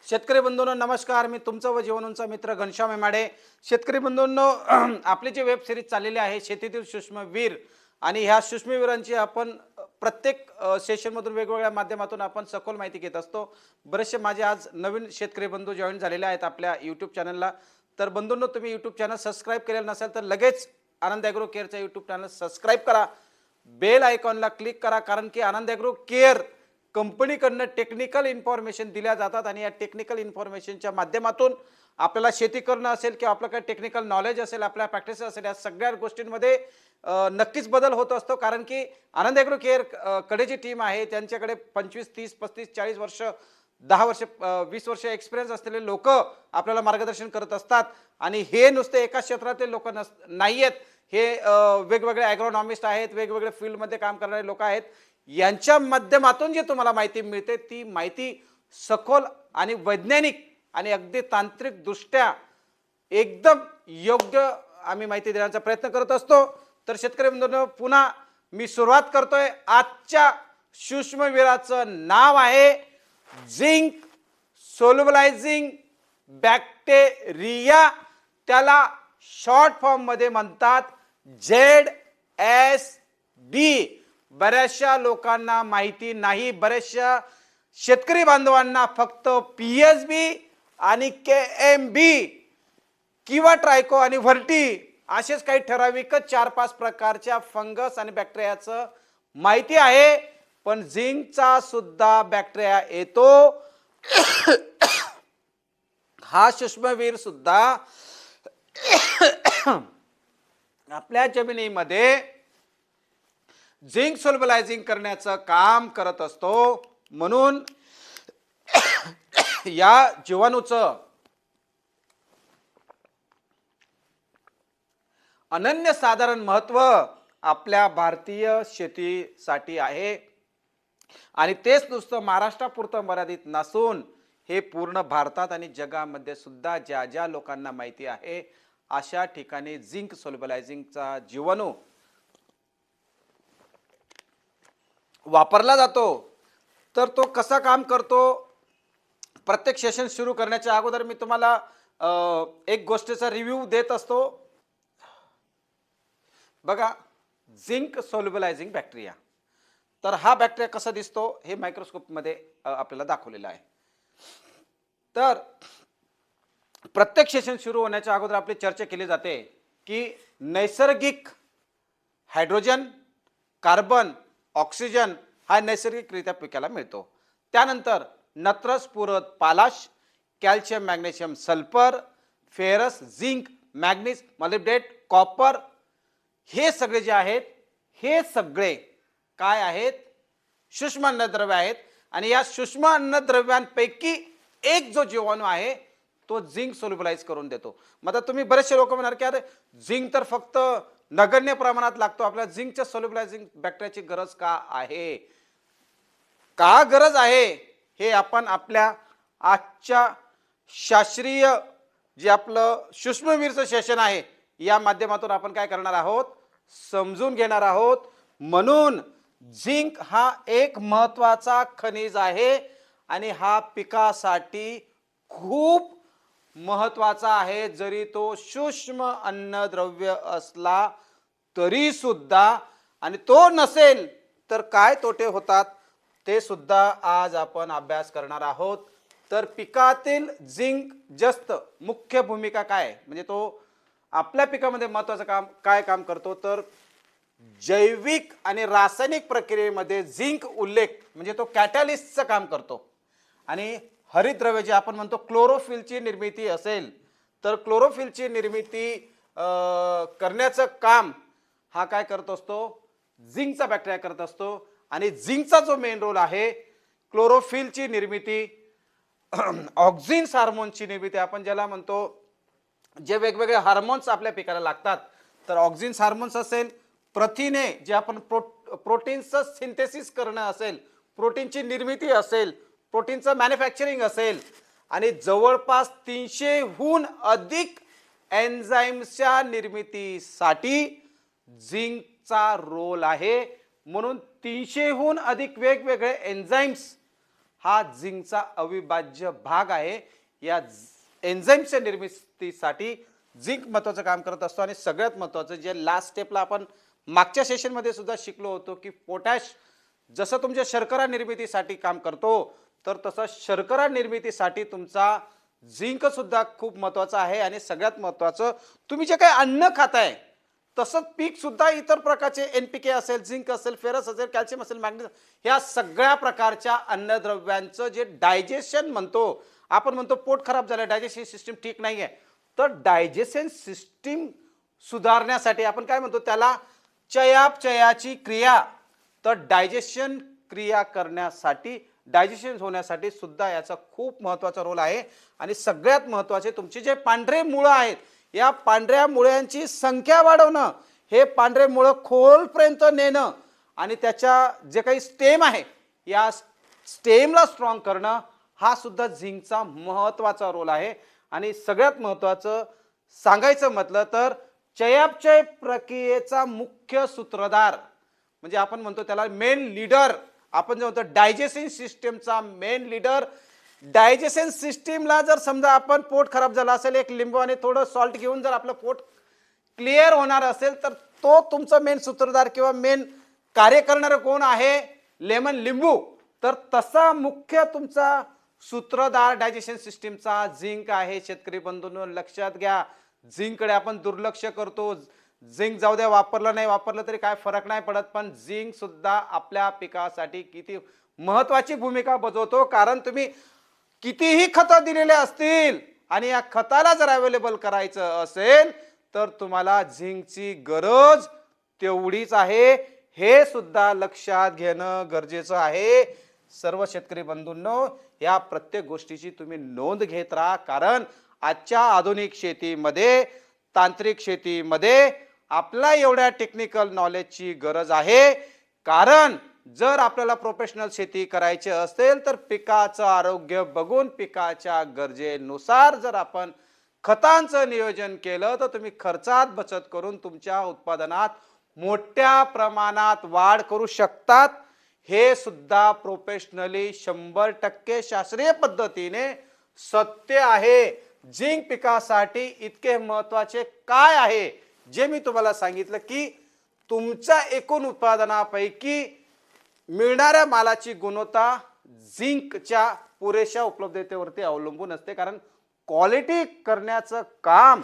शेतकरी बंधूंनो नमस्कार. मी तुमचा व जीवनाचा मित्र घनश्याम एमाडे. शेतकरी बंधूंनो आपली जी वेब सिरीज चाललेली आहे शेतीतील सूक्ष्मवीर आणि ह्या सूक्ष्मवीरांची आपण प्रत्येक सेशनमधून वेगवेगळ्या माध्यमातून आपण सखोल माहिती घेत असतो. बरेचसे माझे आज नवीन शेतकरी बंधू जॉईन झालेले आहेत आपल्या यूट्यूब चॅनलला. तर बंधूंनो तुम्ही यूट्यूब चॅनल सबस्क्राईब केलेलं नसेल तर लगेच आनंद ॲग्रो केअरचा यूट्यूब चॅनल सबस्क्राईब करा. बेल आयकॉनला क्लिक करा, कारण की आनंद ॲग्रो केअर कंपनीकडनं टेक्निकल इन्फॉर्मेशन दिल्या जातात आणि या टेक्निकल इन्फॉर्मेशनच्या माध्यमातून आपल्याला शेती करणं असेल किंवा आपलं काही टेक्निकल नॉलेज असेल, आपल्या प्रॅक्टिस असेल, या सगळ्या गोष्टींमध्ये नक्कीच बदल होत असतो. कारण की आनंद ॲग्रो केअर कडे जी टीम आहे त्यांच्याकडे 25, 30, 35, 40 वर्ष, 10 वर्ष, 20 वर्ष एक्सपिरियन्स असलेले लोक आपल्याला मार्गदर्शन करत असतात. आणि हे नुसते एका क्षेत्रातले लोक नाही आहेत, हे वेगवेगळे ॲग्रोनॉमिस्ट आहेत, वेगवेगळे फील्डमध्ये काम करणारे लोक आहेत. यांच्या माध्यमातून जी तुम्हाला माहिती मिळते ती माहिती सखोल आणि वैज्ञानिक आणि अगदी तांत्रिक दृष्ट्या एकदम योग्य आम्ही माहिती देण्याचा प्रयत्न करत असतो. तर शेतकरी बंधूंनो पुन्हा मी सुरुवात करतोय. आजच्या सूक्ष्मवीराचं नाव आहे झिंक सोल्युबलायझिंग बॅक्टेरिया. त्याला शॉर्ट फॉर्म मध्ये म्हणतात ZSB. बऱ्याचशा लोकांना माहिती नाही, बऱ्याचशा शेतकरी बांधवांना फक्त PSB आणि KMB किंवा ट्रायको आणि व्हर्टी असेच काही ठराविकच 4-5 प्रकारच्या फंगस आणि बॅक्टेरियाचं माहिती आहे. पण झिंकचा सुद्धा बॅक्टेरिया येतो. हा सूक्ष्मवीर सुद्धा आपल्या जमिनीमध्ये झिंक सोल्युबलायझिंग करण्याचं काम करत असतो. म्हणून या जीवाणूचं अनन्यसाधारण महत्व आपल्या भारतीय शेतीसाठी आहे. आणि तेच नुसतं महाराष्ट्रापुरतं मर्यादित नसून हे पूर्ण भारतात आणि जगामध्ये सुद्धा ज्या ज्या लोकांना माहिती आहे अशा ठिकाणी झिंक सोल्युबलायझिंगचा जीवाणू वापरला जातो. तर तो कसा काम करतो, प्रत्येक सेशन सुरू करण्याच्या अगोदर मी तुम्हाला एक गोष्टीचा रिव्ह्यू देत असतो. बघा, झिंक सोल्युबलायझिंग बॅक्टेरिया. तर हा बॅक्टेरिया कसा दिसतो हे मायक्रोस्कोप मध्ये आपल्याला दाखवलेलं आहे. तर प्रत्येक सेशन सुरू होण्याच्या अगोदर आपली चर्चा केली जाते की नैसर्गिक हायड्रोजन, कार्बन, ऑक्सिजन हा नैसर्गिकरित्या पिकाला मिळतो. त्यानंतर नत्र, स्फुरद, पालाश, calcium, magnesium, sulphur, ferrous, zinc, manganese, molybdate, copper, हे सगळे जे आहेत हे सगळे काय आहेत, सूक्ष्म अन्नद्रव्य आहेत. आणि या सूक्ष्म अन्नद्रव्यांपैकी एक जो जीवाणू आहे तो झिंक सोल्युबलाइज करून देतो. मग आता तुम्ही बरेचसे लोक म्हणणार की अरे झिंक तर फक्त नगण्य प्रमाणात लागतो, आपल्याला झिंकच्या सोल्युबलायझिंग बॅक्टेरियाची गरज का आहे, का गरज आहे हे आपण आपल्या आजच्या शास्त्रीय जे आपलं सूक्ष्मवीरचं सेशन आहे या माध्यमातून आपण काय करणार आहोत, समजून घेणार आहोत. म्हणून झिंक हा एक महत्त्वाचा खनिज आहे आणि हा पिकासाठी खूप महत्त्वाचा आहे. जरी तो सूक्ष्म अन्नद्रव्य असला तरी सुद्धा, आणि तो नसेल तर काय तोटे होतात ते सुद्धा आज आपण अभ्यास करणार आहोत. तर पिकातील झिंक जास्त मुख्य भूमिका काय, म्हणजे तो आपल्या पिकामध्ये महत्त्वाचं काय काम करतो, तर जैविक आणि रासायनिक प्रक्रियेमध्ये झिंक उल्लेख म्हणजे तो कॅटॅलिस्टचं काम करतो. आणि हरितद्रव्य जे आपण म्हणतो क्लोरोफिलची निर्मिती असेल तर क्लोरोफिलची निर्मिती करण्याचं काम हा काय करत असतो, झिंकचा बॅक्टेरिया करत असतो. आणि झिंकचा जो मेन रोल आहे क्लोरोफिलची निर्मिती, ऑक्झिन्स हार्मोनची निर्मिती, आपण ज्याला म्हणतो जे वेगवेगळे हार्मोन्स आपल्या पिकाला लागतात, तर ऑक्झिन्स हार्मोन्स असेल, प्रथिने जे आपण प्रोटीनचं सिंथेसिस करणं असेल, प्रोटीनची निर्मिती असेल, प्रोटीनचं मॅन्युफॅक्चरिंग असेल, आणि जवळपास 300हून अधिक एन्झाईम्सच्या निर्मितीसाठी झिंकचा रोल आहे. म्हणून 300हून अधिक वेगवेगळे एन्झाईम्स हा झिंकचा अविभाज्य भाग आहे. या एन्झाईमच्या निर्मितीसाठी झिंक महत्वाचं काम करत असतो. आणि सगळ्यात महत्वाचं जे लास्ट स्टेपला आपण मागच्या सेशनमध्ये सुद्धा शिकलो होतो की पोटॅश जसं तुमच्या शर्करा निर्मितीसाठी काम करतो, तर तसं शर्करा निर्मितीसाठी तुमचा झिंक सुद्धा खूप महत्वाचा आहे. आणि सगळ्यात महत्वाचं, तुम्ही जे काही अन्न खाताय तसंच पीक सुद्धा इतर प्रकारचे NPK असेल, झिंक असेल, फेरस असेल, कॅल्शियम असेल, मॅग्नेशियम, ह्या सगळ्या प्रकारच्या अन्नद्रव्यांचं जे डायजेशन म्हणतो आपण, म्हणतो पोट खराब झालं, डायजेशन सिस्टीम ठीक नाहीये, तर डायजेशन सिस्टीम सुधारण्यासाठी आपण काय म्हणतो त्याला, चयापचयाची क्रिया. तर डायजेशन क्रिया करण्यासाठी, डायजेशन होण्यासाठी सुद्धा याचा खूप महत्वाचा रोल आहे. आणि सगळ्यात महत्वाचे तुमचे जे पांढरे मुळं आहेत, या पांढऱ्या मुळ्यांची संख्या वाढवणं, हे पांढरे मुळं खोलपर्यंत नेणं आणि त्याच्या जे काही स्टेम आहे या स्टेमला स्ट्रॉंग करणं, हा सुद्धा झिंकचा महत्वाचा रोल आहे. आणि सगळ्यात महत्वाचं सांगायचं म्हटलं तर चयापचय प्रक्रियेचा मुख्य सूत्रधार म्हणजे आपण म्हणतो त्याला मेन लीडर, आपण जे म्हणतो डायजेशन सिस्टीमचा मेन लीडर. डायजेशन सिस्टीमला जर समजा आपण पोट खराब झालं असेल, एक लिंबू आणि थोडं सॉल्ट घेऊन जर आपलं पोट क्लिअर होणार असेल, तर तो तुमचा मेन सूत्रधार किंवा मेन कार्य करणारं कोण आहे, लेमन, लिंबू. तर तसा मुख्य तुमचा सूत्रधार डायजेशन सिस्टीमचा झिंक आहे. शेतकरी बंधूंनो लक्षात घ्या, झिंककडे आपण दुर्लक्ष करतो. झिंक जाऊ द्या, वापरलं नाही वापरलं तरी काय फरक नाही पडत, पण झिंक सुद्धा आपल्या पिकासाठी किती महत्वाची भूमिका बजावतो. कारण तुम्ही कितीही खतं दिलेले असतील आणि या खताला जर अवेलेबल करायचं असेल, तर तुम्हाला झिंकची गरज तेवढीच आहे. हे सुद्धा लक्षात घेणं गरजेचं आहे. सर्व शेतकरी बंधूंनो, या प्रत्येक गोष्टीची तुम्ही नोंद घेत राहा. कारण आजच्या आधुनिक शेतीमध्ये, तांत्रिक शेतीमध्ये आपला एवढ्या टेक्निकल नॉलेजची गरज आहे. कारण जर आपल्याला प्रोफेशनल शेती करायची असेल, तर पिकाचं आरोग्य बघून, पिकाच्या गरजेनुसार जर आपण खतांचं नियोजन केलं, तर तुम्ही खर्चात बचत करून तुमच्या उत्पादनात मोठ्या प्रमाणात वाढ करू शकतात. हे सुद्धा प्रोफेशनली 100% शास्त्रीय पद्धतीने सत्य आहे. झिंक पिकासाठी इतके महत्वाचे काय आहे, जे मी तुम्हाला सांगितलं की तुमच्या एकूण उत्पादनापैकी मिळणाऱ्या मालाची गुणवत्ता झिंकच्या पुरेशा उपलब्धतेवरती अवलंबून असते. कारण क्वालिटी करण्याचं काम,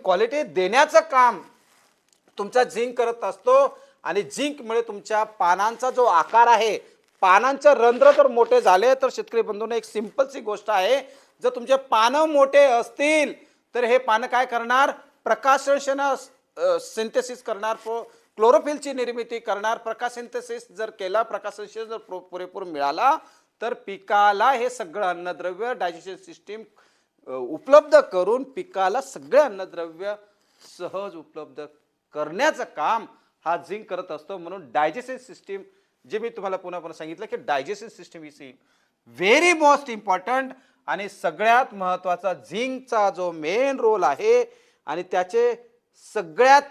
क्वालिटी देण्याचं काम तुमचा झिंक करत असतो. आणि झिंकमुळे तुमच्या पानांचा जो आकार आहे, पानांचे रंध्र जर मोठे झाले, तर शेतकरी बंधूंनो एक सिंपलची गोष्ट आहे, जर तुमचे पानं मोठे असतील तर हे पानं काय करणार, प्रकाशसंश्लेषण सिंथेसिस करणार, क्लोरोफिलची निर्मिती करणार. प्रकाश सिंथेसिस जर केला, प्रकाश संश्लेषण जर पुरेपूर मिळाला, तर पिकाला हे सगळं अन्नद्रव्य डायजेशन सिस्टीम उपलब्ध करून पिकाला सगळे अन्नद्रव्य सहज उपलब्ध करण्याचं काम हा झिंक करत असतो. म्हणून डायजेशन सिस्टीम, जे मी तुम्हाला पुन्हा पुन्हा सांगितलं की digestion system is very most important. आणि सगळ्यात महत्वाचा झिंकचा जो मेन रोल आहे, आणि त्याचे सगळ्यात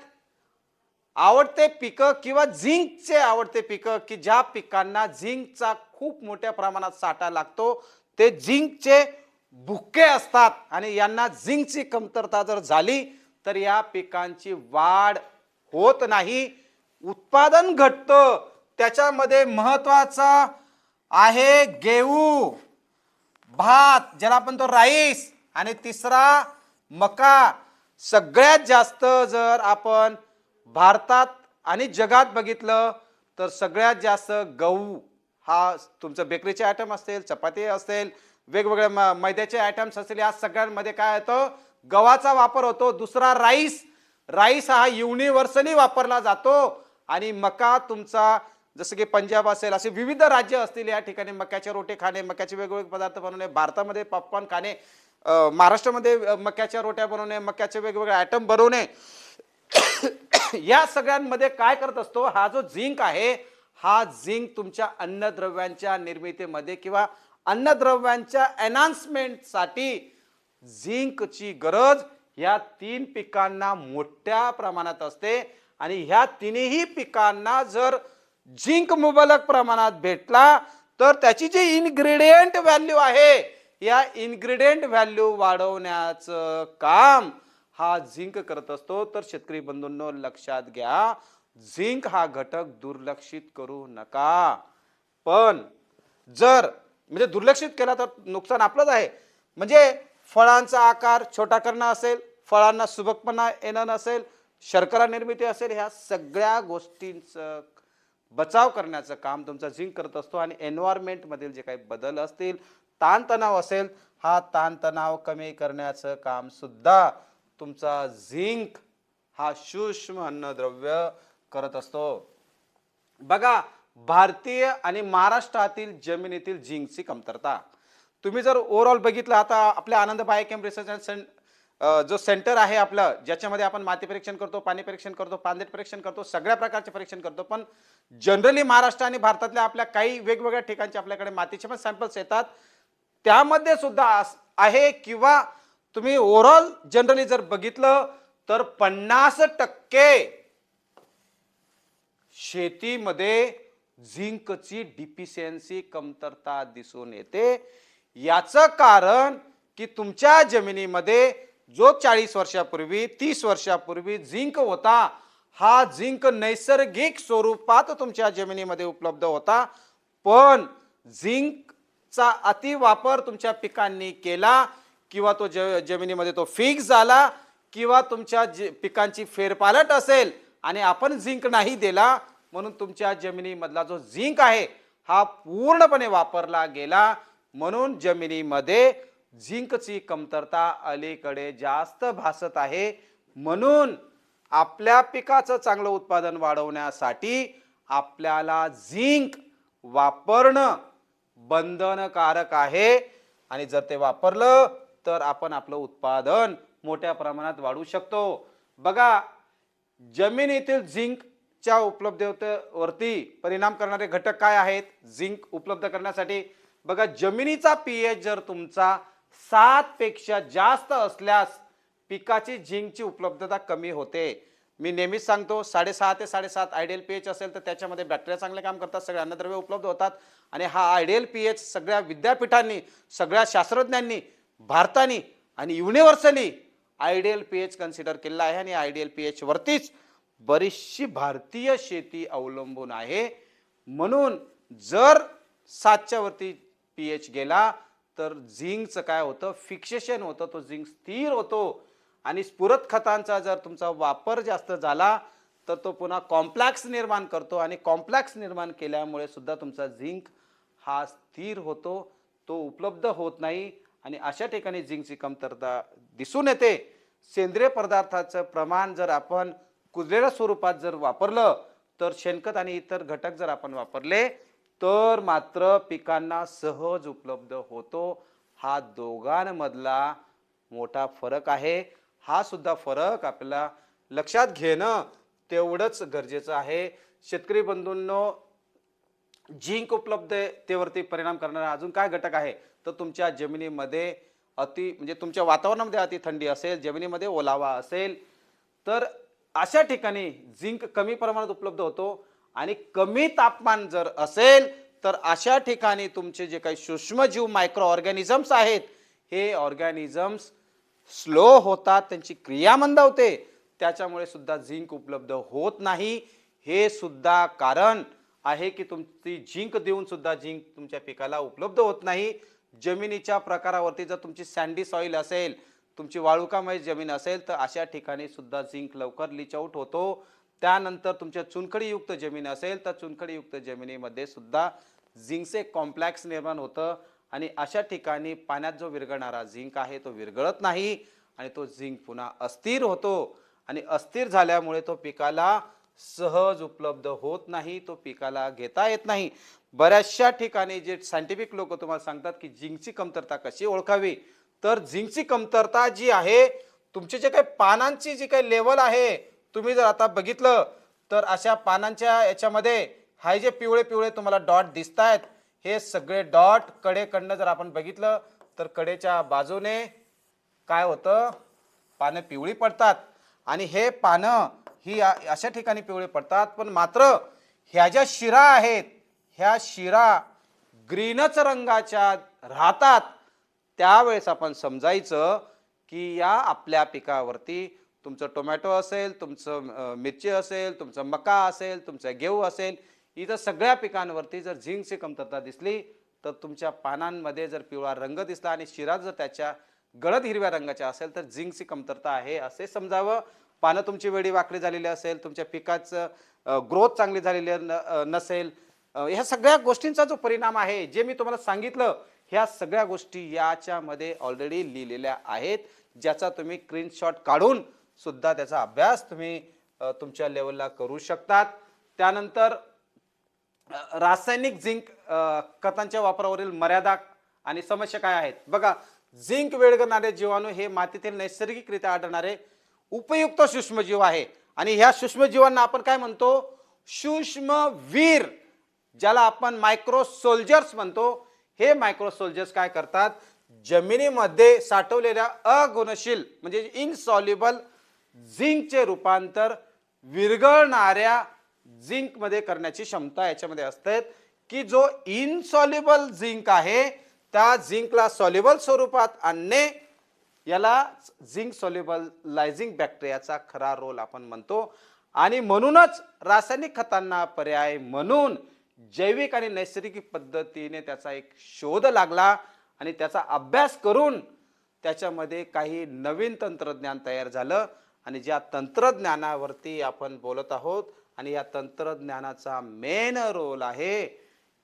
आवडते पिकं किंवा झिंकचे आवडते पिकं की ज्या पिकांना झिंकचा खूप मोठ्या प्रमाणात साठा लागतो, ते झिंकचे भुक्के असतात. आणि यांना झिंकची कमतरता जर झाली, तर या पिकांची वाढ होत नाही, उत्पादन घटतं. त्याच्यामध्ये महत्वाचा आहे गेहूं, भात, ज्याला आपण तो राईस, आणि तिसरा मका. सगळ्यात जास्त जर आपण भारतात आणि जगात बघितलं, तर सगळ्यात जास्त गहू हा तुमचं बेकरीचे आयटम असतील, चपाती असेल, वेगवेगळ्या मैद्याचे आयटम्स असतील, या सगळ्यांमध्ये काय होतं, गव्हाचा वापर होतो. दुसरा राईस, राईस हा युनिव्हर्सली वापरला जातो. आणि मका तुमचा, जसं की पंजाब असेल, असे विविध राज्य असतील, या ठिकाणी मक्याचे रोटे खाणे, मक्याचे वेगवेगळे पदार्थ बनवणे, भारतामध्ये पॉपकॉर्न खाणे, महाराष्ट्रामध्ये मक्याच्या रोट्या बनवणे, मक्याचे वेगवेगळे आयटम बनवणे, या सगळ्यांमध्ये काय करत असतो, हा जो झिंक आहे, हा झिंक तुमच्या अन्नद्रव्यांच्या निर्मितीमध्ये किंवा अन्नद्रव्यांच्या एनहान्समेंटसाठी झिंकची गरज या 3 पिकांना मोठ्या प्रमाणात असते. आणि ह्या तिन्ही पिकांना जर झिंक मुबलक प्रमाणात भेटला, तर त्याची जी इन्ग्रेडियंट व्हॅल्यू आहे, या इन्ग्रेडियंट व्हॅल्यू वाढवण्याचं काम हा झिंक करत असतो. तर शेतकरी बंधूंनो लक्षात घ्या, झिंक हा घटक दुर्लक्षित करू नका. पण जर म्हणजे दुर्लक्षित केला तर नुकसान आपलंच आहे. म्हणजे फळांचा आकार छोटा करणं असेल, फळांना सुबकपणा येणं नसेल, शर्करा निर्मिती असेल, ह्या सगळ्या गोष्टींचं बचाव करण्याचं काम तुमचा झिंक करत असतो. आणि एन्व्हायरमेंट मधील जे काही बदल असतील, ताणतणाव असेल, हा ताणतणाव कमी करण्याचं काम सुद्धा तुमचा झिंक हा सूक्ष्म अन्नद्रव्य करत असतो. बघा, भारतीय आणि महाराष्ट्रातील जमिनीतील झिंकची कमतरता तुम्ही जर ओव्हरऑल बघितलं, आता आपल्या आनंद बायोकेम रिसर्च जो सेंटर आहे आपलं, ज्याच्यामध्ये आपण माती परीक्षण करतो, पाणी परीक्षण करतो, पाणदेट परीक्षण करतो, सगळ्या प्रकारचे परीक्षण करतो. पण जनरली महाराष्ट्र आणि भारतातल्या आपल्या काही वेगवेगळ्या ठिकाणचे आपल्याकडे मातीचे पण सॅम्पल्स येतात, त्यामध्ये सुद्धा आहे. किंवा तुम्ही ओव्हरऑल जनरली जर बघितलं तर 50% शेतीमध्ये झिंकची डिफिशियन्सी कमतरता दिसून येते. याचं कारण की तुमच्या जमिनीमध्ये जो 40 वर्षापूर्वी 30 वर्षापूर्वी झिंक होता, हा झिंक नैसर्गिक स्वरूपात तुमच्या जमिनीमध्ये उपलब्ध होता. पण झिंकचा अतिवापर तुमच्या पिकांनी केला, किंवा तो जमिनीमध्ये तो फिक्स झाला, किंवा तुमच्या पिकांची फेरपालट असेल आणि आपण झिंक नाही दिला, म्हणून तुमच्या जमिनीमधला जो झिंक आहे हा पूर्णपणे वापरला गेला. म्हणून जमिनीमध्ये झिंकची कमतरता अलीकडे जास्त भासत आहे. म्हणून आपल्या पिकाचं चांगलं उत्पादन वाढवण्यासाठी आपल्याला झिंक वापरणं बंधनकारक आहे. आणि जर ते वापरलं तर आपण आपलं उत्पादन मोठ्या प्रमाणात वाढवू शकतो. बघा, जमिनीतील झिंकच्या उपलब्धतेवरती परिणाम करणारे घटक काय आहेत झिंक उपलब्ध करण्यासाठी? बघा, जमिनीचा पीएच जर तुमचा 7 पेक्षा जास्त असल्यास पिकाची झिंकची उपलब्धता कमी होते. मी नेहमीच सांगतो, 6.5 ते 7.5 आयडियल पीएच असेल तर त्याच्यामध्ये बॅक्टेरिया चांगले काम करतात, सगळे अन्नद्रव्य उपलब्ध होतात. आणि हा आयडियल पीएच सगळ्या विद्यापीठांनी, सगळ्या शास्त्रज्ञांनी, भारताने आणि युनिव्हर्सली आयडियल पीएच कन्सिडर केलेला आहे. आणि आयडियल पीएच वरतीच बरीचशी भारतीय शेती अवलंबून आहे. म्हणून जर 7च्या वरती पीएच गेला तर झिंकचं काय होतं, फिक्सेशन होतं, तो झिंक स्थिर होतो. आणि स्फुरद खतांचा जर तुमचा वापर जास्त झाला तर तो पुन्हा कॉम्प्लेक्स निर्माण करतो. आणि कॉम्प्लेक्स निर्माण केल्यामुळे सुद्धा तुमचा झिंक हा स्थिर होतो, तो उपलब्ध होत नाही. आणि अशा ठिकाणी झिंकची कमतरता दिसून येते. सेंद्रिय पदार्थाचं प्रमाण जर आपण कुजलेल्या स्वरूपात जर वापरलं, तर शेणखत आणि इतर घटक जर आपण वापरले तर मात्र पिकांना सहज उपलब्ध होतो. हा दोघांमधला मोठा फरक आहे. हा सुद्धा फरक आपल्याला लक्षात घेणं तेवढंच गरजेचं आहे. शेतकरी बंधूंनो, झिंक उपलब्धतेवरती परिणाम करणारा अजून काय घटक आहे तर तुमच्या जमिनीमध्ये म्हणजे तुमच्या वातावरणामध्ये अति थंडी असेल, जमिनीमध्ये ओलावा असेल, तर अशा ठिकाणी झिंक कमी प्रमाणात उपलब्ध होतो. आणि कमी तापमान जर असेल तर अशा ठिकाणी तुमचे जे काही सूक्ष्मजीव मायक्रो ऑर्गॅनिझम्स आहेत, हे ऑर्गॅनिझम्स स्लो होतात, त्यांची क्रिया मंदावते. त्याच्यामुळे सुद्धा झिंक उपलब्ध होत नाही. हे सुद्धा कारण आहे की तुमची झिंक देऊन सुद्धा झिंक तुमच्या पिकाला उपलब्ध होत नाही. जमिनीच्या प्रकारावरती जर तुमची सँडी सॉइल असेल, तुमची वाळुकामय जमीन असेल, तर अशा ठिकाणी सुद्धा झिंक लवकर लीच आउट होतो. त्यानंतर तुमच्या चुनखडीयुक्त जमीन असेल तर चुनखडीयुक्त जमिनीमध्ये सुद्धा झिंकचे कॉम्प्लेक्स निर्माण होतं. आणि अशा ठिकाणी पाण्यात जो विरघळणारा झिंक आहे तो विरघळत नाही आणि तो झिंक पुन्हा अस्थिर होतो. आणि अस्थिर झाल्यामुळे तो पिकाला सहज उपलब्ध होत नाही, तो पिकाला घेता येत नाही. बऱ्याचशा ठिकाणी जे सायंटिफिक लोक तुम्हाला सांगतात की झिंकची कमतरता कशी ओळखावी, तर झिंकची कमतरता जी आहे, तुमचे जे काही पानांची जी काही लेवल आहे, तुम्ही जर आता बघितलं तर अशा पानांच्या याच्यामध्ये हाय जे पिवळे पिवळे तुम्हाला डॉट दिसतायत, हे सगळे डॉट कडेकडनं जर आपण बघितलं तर कडेच्या बाजूने काय होतं, पानं पिवळी पडतात. आणि हे पानं ही अशा ठिकाणी पिवळे पडतात. पण मात्र ह्या ज्या शिरा आहेत, ह्या शिरा ग्रीनच रंगाच्या राहतात, त्यावेळेस आपण समजायचं की या आपल्या पिकावरती तुमचं टोमॅटो असेल, तुमचं मिरची असेल, तुमचं मका असेल, तुमचं गहू असेल, इथं सगळ्या पिकांवरती जर झिंकची कमतरता दिसली तर तुमच्या पानांमध्ये जर पिवळा रंग दिसला आणि शिरा जर त्याच्या गडद हिरव्या रंगाच्या असेल तर झिंकची कमतरता आहे असे समजावं. पानं तुमची वेडी वाकडी झालेली असेल, तुमच्या पिकाचं ग्रोथ चांगली झालेली नसेल, ह्या सगळ्या गोष्टींचा जो परिणाम आहे जे मी तुम्हाला सांगितलं, ह्या सगळ्या गोष्टी याच्यामध्ये ऑलरेडी लिहिलेल्या आहेत, ज्याचा तुम्ही स्क्रीनशॉट काढून सुद्धा त्याचा अभ्यास तुम्ही तुमच्या लेवलला करू शकतात. त्यानंतर रासायनिक झिंक खतांच्या वापरावरील मर्यादा आणि समस्या काय आहेत बघा. झिंक वेळगणारे जीवाणू हे मातीतील नैसर्गिकरित्या आढळणारे उपयुक्त सूक्ष्मजीव आहे आणि ह्या सूक्ष्मजीवांना आपण काय म्हणतो, सूक्ष्मवीर, ज्याला आपण मायक्रो सोल्जर्स म्हणतो. हे मायक्रो सोल्जर्स काय करतात, जमिनीमध्ये साठवलेल्या अगुणशील म्हणजे इनसॉल्युबल झिंकचे रूपांतर विरघळणाऱ्या झिंक मध्ये करण्याची क्षमता याच्यामध्ये असते, की जो इनसॉल्युबल झिंक आहे त्या झिंकला सॉल्युबल स्वरूपात आणणे, याला झिंक सॉल्युबलायझिंग बॅक्टेरियाचा खरा रोल आपण म्हणतो. आणि म्हणूनच रासायनिक खतांना पर्याय म्हणून जैविक आणि नैसर्गिक पद्धतीने त्याचा एक शोध लागला आणि त्याचा अभ्यास करून त्याच्यामध्ये काही नवीन तंत्रज्ञान तयार झालं आणि ज्या तंत्रज्ञानावरती आपण बोलत आहोत आणि या तंत्रज्ञानाचा मेन रोल आहे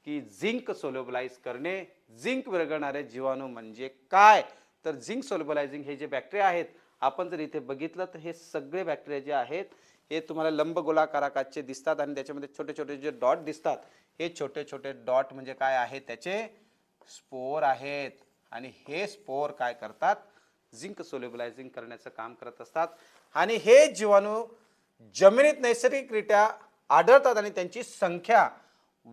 की झिंक सोल्युबलाइज करणे. झिंक विरघळणारे जीवाणू म्हणजे काय, तर झिंक सोल्युबलायझिंग हे जे बॅक्टेरिया आहेत, आपण जर इथे बघितलं तर हे सगळे बॅक्टेरिया जे आहेत हे तुम्हाला लंबगोलाकार आकाराचे दिसतात आणि त्याच्यामध्ये छोटे छोटे जे डॉट दिसतात, हे छोटे छोटे डॉट म्हणजे काय आहे, त्याचे स्पोर आहेत. आणि हे स्पोर काय करतात, झिंक सोल्युबलायझिंग करण्याचं काम करत असतात. आणि हे जीवाणू जमिनीत नैसर्गिकरित्या आढळतात आणि त्यांची संख्या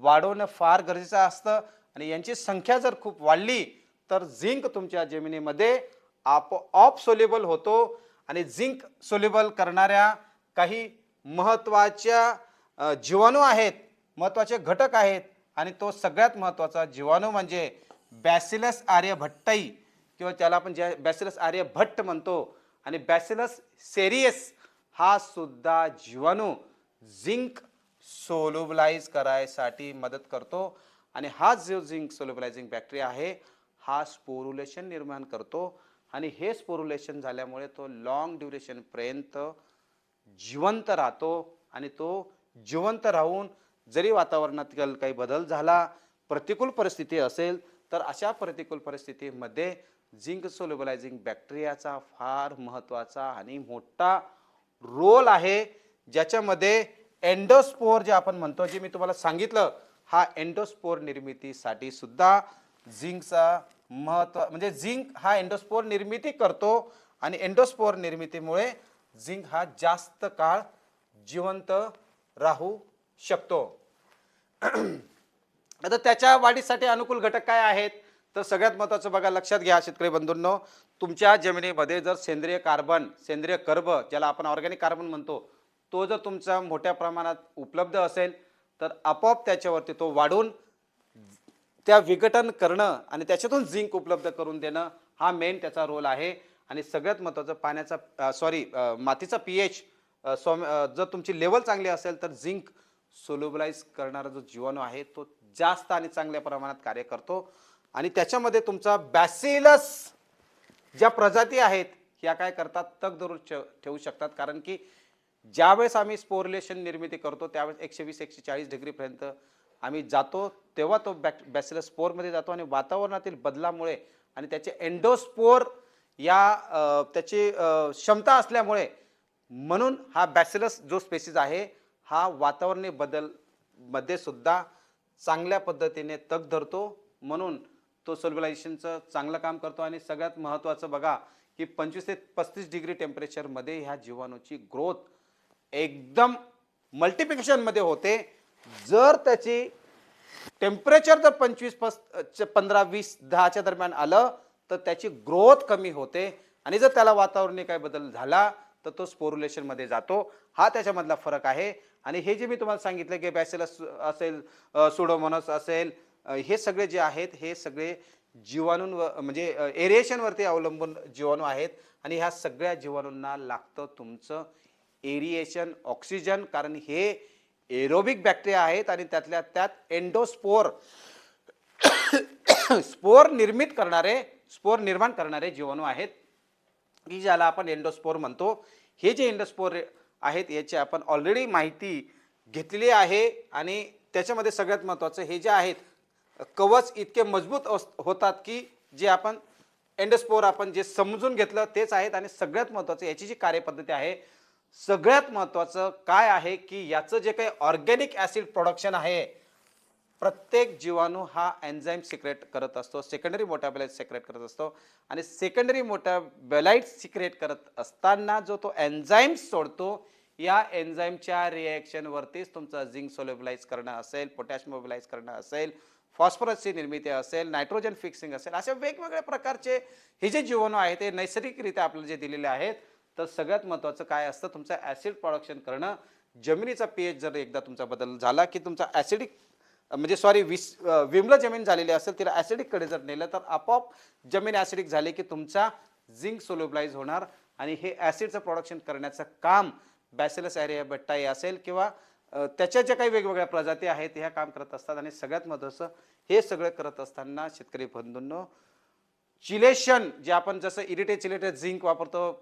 वाढवणं फार गरजेचं असतं. आणि यांची संख्या जर खूप वाढली तर झिंक तुमच्या जमिनीमध्ये आपोआप सोल्युबल होतो. आणि झिंक सोल्युबल करणाऱ्या काही महत्वाच्या जीवाणू आहेत, महत्वाचे घटक आहेत. आणि तो सगळ्यात महत्वाचा जीवाणू म्हणजे बॅसिलस आर्यभट्टई, किंवा त्याला आपण बॅसिलस आर्यभट्ट म्हणतो. आणि बॅसिलस सेरियस हा सुद्धा जीवाणू झिंक सोल्युबलाइज करायसाठी मदत करतो. आणि हा जो झिंक सोल्युबलायझिंग बॅक्टेरिया आहे हा स्पोरुलेशन निर्माण करतो. आणि हे स्पोरुलेशन झाल्यामुळे तो लॉंग ड्युरेशन पर्यंत जिवंत राहतो. आणि तो जिवंत राहून जरी वातावरणातील काही बदल झाला, प्रतिकूल परिस्थिती असेल, तर अशा प्रतिकूल परिस्थितीमध्ये झिंक सोल्युबलायझिंग बॅक्टेरियाचा फार महत्त्वाचा आणि मोठा रोल आहे, ज्याच्यामध्ये एंडोस्पोर जे आपण म्हणतो, जे मी तुम्हाला सांगितलं, हा एंडोस्पोर निर्मितीसाठी सुद्धा झिंकचा महत्व म्हणजे झिंक हा एंडोस्पोर निर्मिती करतो. आणि एंडोस्पोर निर्मितीमुळे झिंक हा जास्त काळ जिवंत राहू शकतो. आता त्याच्या वाढीसाठी अनुकूल घटक काय आहेत, तर सगळ्यात महत्त्वाचं बघा, लक्षात घ्या शेतकरी बंधूंनो, तुमच्या जमिनीमध्ये जर सेंद्रिय कार्बन, सेंद्रिय कर्ब ज्याला आपण ऑर्गॅनिक कार्बन म्हणतो, तो जर तुमचा मोठ्या प्रमाणात उपलब्ध असेल तर आपोआप त्याच्यावरती तो वाढून त्या विघटन करणं आणि त्याच्यातून झिंक उपलब्ध करून देणं हा मेन त्याचा रोल आहे. आणि सगळ्यात महत्त्वाचं पाण्याचा मातीचा पीएच जर तुमची लेवल चांगली असेल तर झिंक सोल्युबलाइज करणारा जो जीवाणू आहे तो जास्त आणि चांगल्या प्रमाणात कार्य करतो. आणि त्याच्यामध्ये तुमचा बॅसिलस ज्या प्रजाती आहेत ह्या काय करतात, तग धरून ठेवू शकतात. कारण की ज्यावेळेस आम्ही स्पोरुलेशन निर्मिती करतो त्यावेळेस 120-140 डिग्रीपर्यंत आम्ही जातो, तेव्हा तो बॅसिलस स्पोरमध्ये जातो. आणि वातावरणातील बदलामुळे आणि त्याचे एंडोस्पोर या त्याची क्षमता असल्यामुळे, म्हणून हा बॅसिलस जो स्पेसिस आहे हा वातावरणीय बदल मध्ये सुद्धा चांगल्या पद्धतीने तग धरतो, म्हणून तो सोल्युबलायझेशनचं चांगलं काम करतो. आणि सगळ्यात महत्त्वाचं बघा की 25 ते 35 डिग्री टेम्परेचरमध्ये ह्या जीवाणूची ग्रोथ एकदम मल्टिप्लिकेशनमध्ये होते. जर त्याची टेम्परेचर जर 25, 15, 20, 10च्या दरम्यान आलं तर त्याची ग्रोथ कमी होते. आणि जर त्याला वातावरणीय काही बदल झाला तर तो स्पोरुलेशन मध्ये जातो. हा त्याच्यामधला फरक आहे. आणि हे जे मी तुम्हाला सांगितलं की बॅसिलस असेल, सुडोमोनास असेल, हे सगळे जे आहेत हे सगळे जीवाणूंवर म्हणजे एरिएशनवरती अवलंबून जीवाणू आहेत आणि ह्या सगळ्या जीवाणूंना लागतं तुमचं एरिएशन, ऑक्सिजन, कारण हे एरोबिक बॅक्टेरिया आहेत आणि त्यातल्या त्यात एंडोस्पोर स्पोर निर्माण करणारे जीवाणू आहेत की ज्याला आपण एंडोस्पोर म्हणतो. हे जे एंडोस्पोर आहेत याची आपण ऑलरेडी माहिती घेतलेली आहे आणि त्याच्यामध्ये सगळ्यात महत्त्वाचं हे जे आहेत कवच इतके मजबूत होतात की जे आपण एंडोस्पोर आपण जे समजून घेतलं तेच आहेत. आणि सगळ्यात महत्त्वाचं याची जी कार्यपद्धती आहे, सगळ्यात महत्त्वाचं काय आहे की याचं जे काही ऑर्गॅनिक ॲसिड प्रोडक्शन आहे, प्रत्येक जीवाणू हा एन्झाईम सिक्रेट करत असतो, सेकंडरी मेटाबोलाइट सिक्रेट करत असतो. आणि सेकंडरी मेटाबोलाइट सिक्रेट करत असताना जो तो एन्झाईम सोडतो, या एन्झाईमच्या रिॲक्शनवरतीच तुमचं झिंक सोल्युबलाइज करणं असेल, पोटॅश मोबिलाइज करणं असेल, फॉस्फरसची निर्मिती असेल, नायट्रोजन फिक्सिंग असेल, अशा वेगवेगळ्या प्रकारचे हे जे जीवाणू आहेत ते नैसर्गिकरित्या आपल्याला जे दिलेले आहेत. तर सगळ्यात महत्त्वाचं काय असतं, तुमचं ॲसिड प्रोडक्शन करणं. जमिनीचा पीएच जर एकदा तुमचा बदल झाला की तुमचा ॲसिडिक म्हणजे सॉरी विम्ल जमीन झालेली असेल, तिला ॲसिडिककडे जर नेलं तर आपोआप जमीन ॲसिडिक झाली की तुमचा झिंक सोल्युबलाइज होणार आणि हे ॲसिडचं प्रोडक्शन करण्याचं काम बॅसिलस ॲरियाबॅक्टाई असेल किंवा त्याच्या ज्या काही वेगवेगळ्या प्रजाती आहेत ह्या काम करत असतात. आणि सगळ्यात महत्त्वाचं हे सगळं करत असताना शेतकरी बंधूंनो, चिलेशन जे आपण जसं इरिटेचिलेटेड झिंक वापरतो,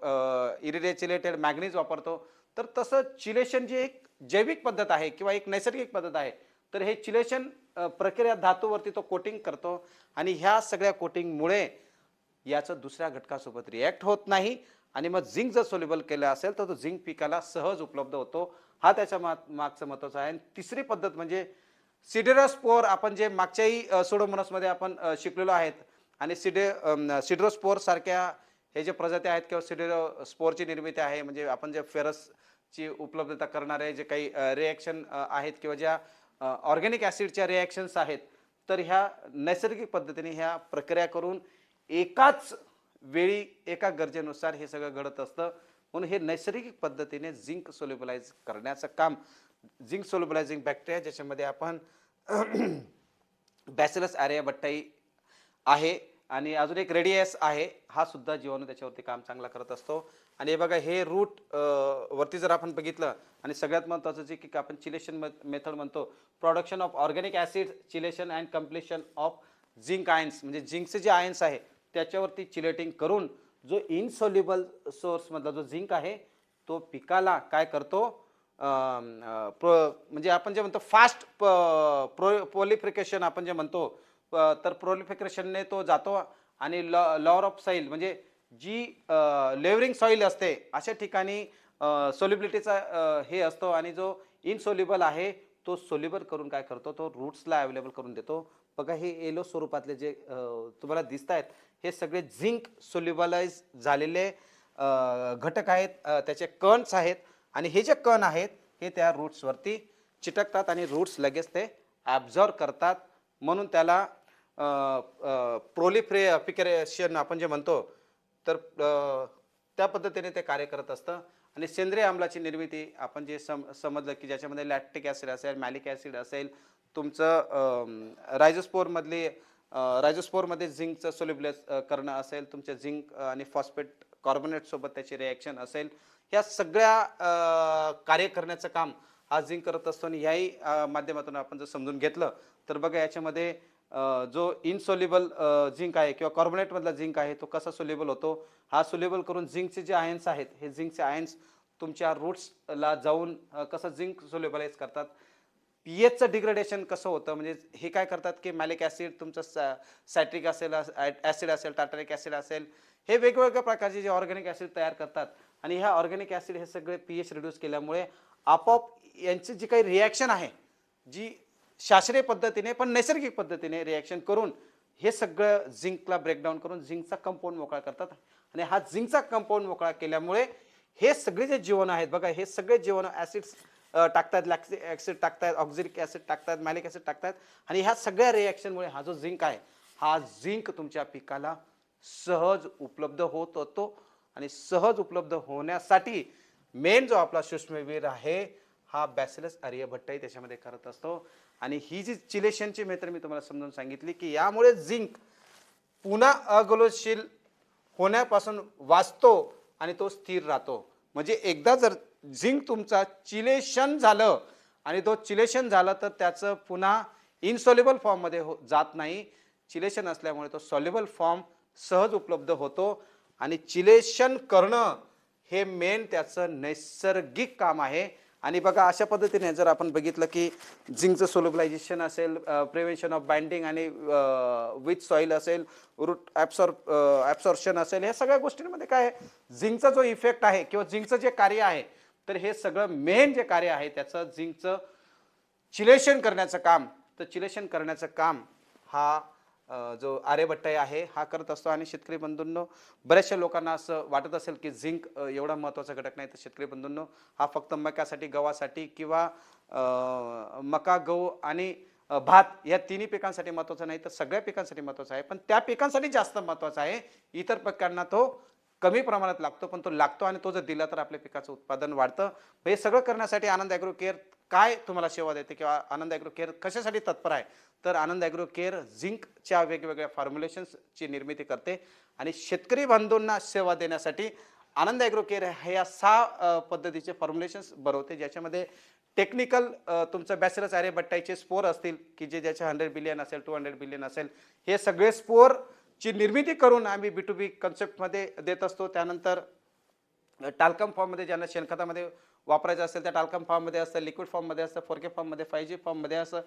इरिटेचिलेटेड मॅग्नीज वापरतो, तर तसं चिलेशन जी एक जैविक पद्धत आहे किंवा एक नैसर्गिक पद्धत आहे, तर हे चिलेशन प्रक्रिया धातूवरती तो कोटिंग करतो आणि ह्या सगळ्या कोटिंगमुळे याचं दुसऱ्या घटकासोबत रिॲक्ट होत नाही आणि मग झिंक जर सोल्युबल केलं असेल तर तो झिंक पिकाला सहज उपलब्ध होतो. हा त्याच्या मागचं महत्त्वाचं आहे. आणि तिसरी पद्धत म्हणजे सिडेरोस्पोर, आपण जे मागच्याही सुडोमोनासमध्ये आपण शिकलेलो आहेत. आणि सिडेरोस्पोर सारख्या हे जे प्रजाती आहेत किंवा सिडेरोस्पोरची निर्मिती आहे, म्हणजे आपण जे फेरसची उपलब्धता करणारे जे काही रिॲक्शन आहेत किंवा ज्या ऑर्गॅनिक ॲसिडच्या रिॲक्शन्स आहेत, तर ह्या नैसर्गिक पद्धतीने ह्या प्रक्रिया करून एकाच वेळी एका गरजेनुसार हे सगळं घडत असतं. म्हणून हे नैसर्गिक पद्धतीने झिंक सोल्युबलाइज करण्याचं काम झिंक सोल्युबलायझिंग बॅक्टेरिया, ज्याच्यामध्ये आपण बॅसिलस ॲरियाबॅक्टाई आहे आणि अजून एक रेडियस आहे, हा सुद्धा जीवाणू त्याच्यावरती काम चांगला करत असतो. आणि हे बघा, हे रूट वरती जर आपण बघितलं आणि सगळ्यात महत्त्वाचं जे की आपण चिलेशन मेथड म्हणतो, production of organic acid, chelation and completion of zinc ions, म्हणजे झिंकचे जे आयन्स आहे त्याच्यावरती चिलेटिंग करून जो इनसोल्युबल सोर्समधला जो झिंक आहे तो पिकाला काय करतो, म्हणजे आपण जे म्हणतो फास्ट प्रोलिफिकेशन आपण जे म्हणतो, तर प्रोलिफिकेशनने तो जातो आणि लॉवर ऑफ सॉईल म्हणजे जी लेवरिंग सॉईल असते अशा ठिकाणी सोल्युबिलिटीचा हे असतो आणि जो इनसोल्युबल आहे तो सोल्युबल करून काय करतो, तो रूट्सला अवेलेबल करून देतो. बघा, हे येलो स्वरूपातले जे तुम्हाला दिसत आहेत हे सगळे झिंक सोल्युबलाइज झालेले घटक आहेत, त्याचे कणस आहेत. आणि हे जे कण आहेत हे त्या रूट्सवरती चिटकतात आणि रूट्स लगेच ते ॲब्झॉर्ब करतात. म्हणून त्याला प्रोलिफिकेशन आपण जे म्हणतो, तर त्या पद्धतीने ते कार्य करत असतं. आणि सेंद्रिय आम्लाची निर्मिती आपण जे समजलं की ज्याच्यामध्ये लॅक्टिक ॲसिड असेल, मॅलिक ॲसिड असेल, तुमचं रायझोस्पोरमध्ये झिंकचं सोल्युबलाइज करणं असेल, तुमच्या झिंक आणि फॉस्फेट कार्बोनेट सोबत त्याची रिॲक्शन असेल, ह्या सगळ्या कार्य करण्याचं काम हा झिंक करत असतो. आणि याही माध्यमातून आपण जर समजून घेतलं तर बघा, याच्यामध्ये जो इनसोल्युबल झिंक आहे किंवा कार्बोनेटमधला झिंक आहे तो कसा सोल्युबल होतो, हा सोल्युबल करून झिंकचे जे आयन्स आहेत हे झिंकचे आयन्स तुमच्या रूट्सला जाऊन कसं झिंक सोल्युबलाइज करतात. पीएचचं डिग्रेडेशन कसं होतं, म्हणजे हे काय करतात की मॅलिक ॲसिड तुमचं सायट्रिक ॲसिड असेल, टार्टरिक ॲसिड असेल, हे वेगवेगळ्या प्रकारचे जे ऑर्गॅनिक ॲसिड तयार करतात. आणि ह्या ऑर्गॅनिक ॲसिड हे सगळे पीएच रिड्यूस केल्यामुळे आपोआप यांची जी काही रिॲक्शन आहे, जी शास्त्रीय पद्धतीने पण नैसर्गिक पद्धतीने रिॲक्शन करून हे सगळं झिंकला ब्रेकडाऊन करून झिंकचा कंपाऊंड मोकळा करतात. आणि हा झिंकचा कंपाऊंड मोकळा केल्यामुळे हे सगळे जे जीवाणू आहेत बघा, हे सगळे जीवाणू ॲसिड्स टाकतात, लॅक्टिक ॲसिड टाकतात, ऑक्झिलिक ॲसिड टाकतात, मॅलिक ॲसिड टाकतात. आणि ह्या सगळ्या रिॲक्शनमुळे हा जो झिंक आहे, हा झिंक तुमच्या पिकाला सहज उपलब्ध होत होतो. आणि सहज उपलब्ध होण्यासाठी मेन जो आपला सूक्ष्मवीर आहे हा बॅसिलस आर्यभट्टाई त्याच्यामध्ये करत असतो. आणि ही जी चिलेशनची मेथड मी तुम्हाला समजावून सांगितली की यामुळे झिंक पुन्हा अगोलशील होण्यापासून वाचतो आणि तो स्थिर राहतो. म्हणजे एकदा जर झिंक तुमचा चिलेशन झालं आणि तो चिलेशन झाला तर त्याचं पुन्हा इनसॉल्युबल फॉर्ममध्ये जात नाही. चिलेशन असल्यामुळे तो सॉल्युबल फॉर्म सहज उपलब्ध होतो आणि चिलेशन करणं हे मेन त्याचं नैसर्गिक काम आहे. आणि बघा अशा पद्धतीने जर आपण बघितलं की झिंकचं सोल्युबलायझेशन असेल, प्रिव्हेन्शन ऑफ बाइंडिंग आणि विथ सॉईल असेल, रूट ॲब्सॉर्प्शन असेल, या सगळ्या गोष्टींमध्ये काय आहे, झिंकचा जो इफेक्ट आहे किंवा झिंकचं जे कार्य आहे, तर हे सगळं मेन जे कार्य आहे त्याचं झिंकचं चिलेशन करण्याचं काम. तर चिलेशन करण्याचं काम हा जो आर्यभट्ट आहे हा करत असतो. आणि शेतकरी बंधूंनो, बऱ्याचशा लोकांना असं वाटत असेल की झिंक एवढा महत्त्वाचा घटक नाही. तर शेतकरी बंधूंनो, हा फक्त मक्यासाठी, गव्हासाठी किंवा मका, गहू आणि भात या तिन्ही पिकांसाठी महत्त्वाचा नाही, तर सगळ्या पिकांसाठी महत्त्वाचा आहे. पण त्या पिकांसाठी जास्त महत्त्वाचा आहे. इतर पिकांना तो कमी प्रमाणात लागतो, पण तो लागतो आणि तो जर दिला तर आपल्या पिकाचं उत्पादन वाढतं. हे सगळं करण्यासाठी आनंद ॲग्रो केअर काय तुम्हाला सेवा देते किंवा आनंद ॲग्रो केअर कशासाठी तत्पर आहे, तर आनंद ॲग्रो केअर झिंकच्या वेगवेगळ्या फॉर्म्युलेशन्सची निर्मिती करते आणि शेतकरी बांधवांना सेवा देण्यासाठी आनंद ॲग्रो केअर ह्या 6 पद्धतीचे फॉर्म्युलेशन्स बनवते, ज्याच्यामध्ये टेक्निकल तुमचं बॅसिलस आर्यभट्टाचे स्पोर असतील की जे ज्याचे 100 बिलियन असेल, 200 बिलियन असेल, हे सगळे स्पोरची निर्मिती करून आम्ही B2B कन्सेप्टमध्ये देत असतो. त्यानंतर टाल्कम फॉर्ममध्ये ज्यांना शेणखतामध्ये वापरायचं असेल त्या टाल्कम फॉर्ममध्ये असतं, लिक्विड फॉर्ममध्ये असतं, 4K फॉर्ममध्ये, 5G फॉर्ममध्ये असं.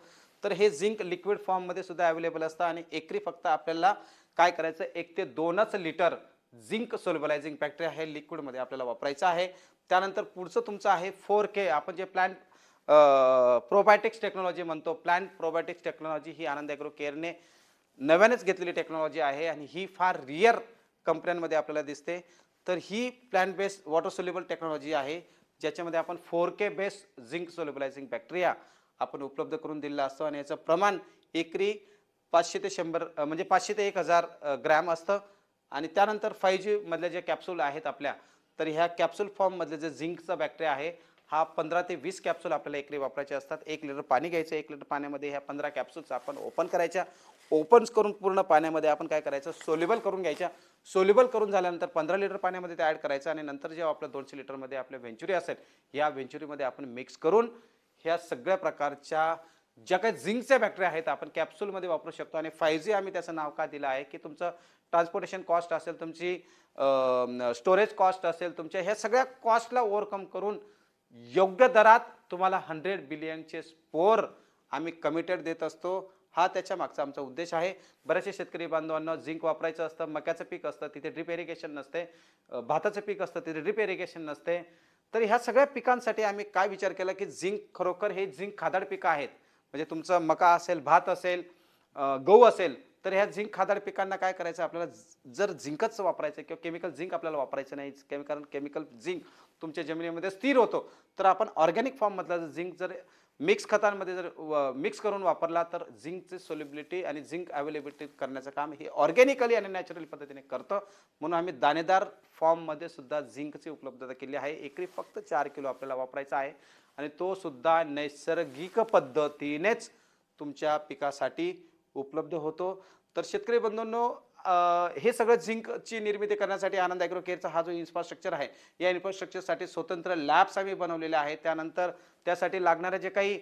तर हे झिंक लिक्विड फॉर्ममध्ये सुद्धा अवेलेबल असतं आणि एकरी फक्त आपल्याला काय करायचं, 1 ते 2च लिटर झिंक सोल्युबलायझिंग बॅक्टेरिया हे लिक्विडमध्ये आपल्याला वापरायचं आहे. त्यानंतर पुढचं तुमचं आहे 4K, आपण जे प्लांट प्रोबायोटिक्स टेक्नॉलॉजी म्हणतो. प्लांट प्रोबायोटिक्स टेक्नॉलॉजी ही आनंद ॲग्रो केअरने नव्यानेच घेतलेली टेक्नॉलॉजी आहे आणि ही फार रिअर कंपन्यांमध्ये आपल्याला दिसते. तर ही plant based water soluble technology आहे, ज्याच्यामध्ये आपण 4K based zinc solubilising bacteria आपण उपलब्ध करून दिलेला असतो आणि याचं प्रमाण एकरी 500 ते 100 म्हणजे 500 ते 1000 ग्रॅम असतं. आणि त्यानंतर 5G मधले जे कॅप्सूल आहेत आपल्या, तर ह्या कॅप्सूल फॉर्ममधले जे झिंकचा बॅक्टेरिया आहे हा 15 ते 20 कॅप्सूल आपल्याला एकरी वापरायचे असतात. 1 लिटर पाणी घ्यायचं, 1 लिटर पाण्यामध्ये ह्या 15 कॅप्सूल्स आपण ओपन करायच्या. ओपन करून पूर्ण पाण्यामध्ये आपण काय करायचं, सोल्युबल करून घ्यायच्या. सोल्युबल करून झाल्यानंतर 15 लिटर पाण्यामध्ये ते ॲड करायचं आणि नंतर जेव्हा आपलं 200 लिटरमध्ये आपल्या व्हेंचुरी असेल, या व्हेंचुरीमध्ये आपण मिक्स करून ह्या सगळ्या प्रकारच्या ज्या काही झिंकच्या बॅक्टेरिया आहेत आपण कॅप्सूलमध्ये वापरू शकतो. आणि 5G आम्ही त्याचं नाव का दिलं आहे की तुमचं ट्रान्सपोर्टेशन कॉस्ट असेल, तुमची स्टोरेज कॉस्ट असेल, तुमच्या ह्या सगळ्या कॉस्टला ओव्हरकम करून योग्य दरात तुम्हाला 100 बिलियनचे स्पोर आम्ही कमिटेड देत असतो. हा त्याच्या मागचा आमचा उद्देश आहे. बरेचसे शेतकरी बांधवांना झिंक वापरायचं असतं, मक्याचं पीक असतं तिथे ड्रिप इरिगेशन नसते, भाताचं पीक असतं तिथे ड्रिप इरिगेशन नसते. तर ह्या सगळ्या पिकांसाठी आम्ही काय विचार केला की झिंक खरोखर हे झिंक खादाड पिकं आहेत. म्हणजे तुमचं मका असेल, भात असेल, गहू असेल, तर ह्या झिंक खादाड पिकांना काय करायचं, आपल्याला जर झिंकच वापरायचं किंवा केमिकल झिंक आपल्याला वापरायचं नाही, केमिकल झिंक तुमच्या जमिनीमध्ये स्थिर होतो, तर आपण ऑर्गॅनिक फॉर्ममधला झिंक जर मिक्स खतांमध्ये जर मिक्स करून वापरला तर झिंकची सोल्युबिलिटी आणि झिंक अवेलेबिलिटी करण्याचं काम हे ऑर्गॅनिकली आणि नॅचरल पद्धतीने करतं. म्हणून आम्ही दाणेदार फॉर्ममध्ये सुद्धा झिंकची उपलब्धता केली आहे. एकरी फक्त 4 किलो आपल्याला वापरायचा आहे आणि तो सुद्धा नैसर्गिक पद्धतीनेच तुमच्या पिकासाठी उपलब्ध होतो. तर शेतकरी बंधूंनो, हे सगळं झिंकची निर्मिती करण्यासाठी आनंद ॲग्रो केअरचा हा जो इन्फ्रास्ट्रक्चर आहे, या इन्फ्रास्ट्रक्चरसाठी स्वतंत्र लॅब्स आम्ही बनवलेले आहेत. त्यानंतर त्यासाठी लागणारे जे काही